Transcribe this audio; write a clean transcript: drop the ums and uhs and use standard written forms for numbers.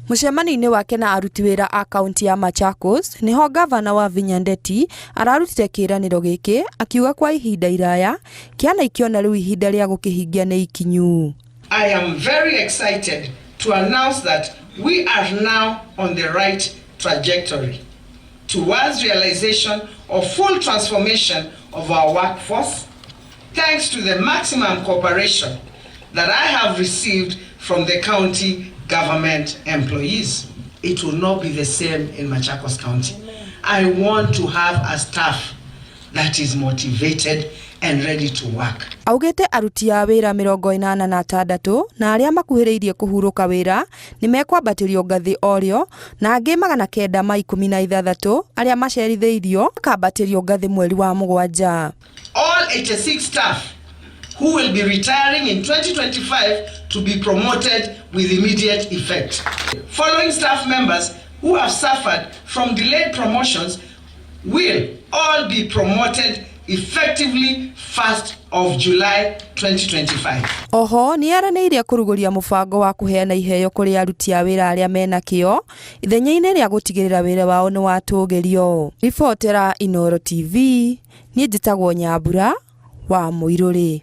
Mũcemanio-inĩ wake na aruti wĩra a kaunti ya Machakos, niho gavana wa Vinyandeti ararutire kĩranĩro gĩkĩ akiuga kwa ihinda iraya kĩana ikiona rĩu ihinda rĩa gũkĩhingia nĩ ikinyu. I am very excited to announce that we are now on the right trajectory towards realization of full transformation of our workforce, thanks to the maximum cooperation that I have received from the county government employees. It will not be the same in Machakos County. I want to have a staff that is motivated and ready to work. Augete aruti a wĩra 86 na arĩa makuhĩrĩirie kũhurũka wĩra nĩ mekwambatĩrio ngathĩ orĩo na angĩ 916 arĩa macerithĩirio makambatĩrio ngathĩ mweri wa Mũgwanja. All 86 staff who will be retiring in 2025 to be promoted with immediate effect. Following staff members who have suffered from delayed promotions will all be promoted effectively 1st of July 2025. Oho nĩ aranĩirie kũrugũria mũbango wa kũheana iheo kũrĩ aruti a wĩra arĩa mena kĩo ithenya-inĩ rĩa gũtigĩrĩra wĩra wao nĩ watũgĩrio. Ribotera Inooro TV, niĩ njĩtagwo Nyambura wa Mũirũrĩ.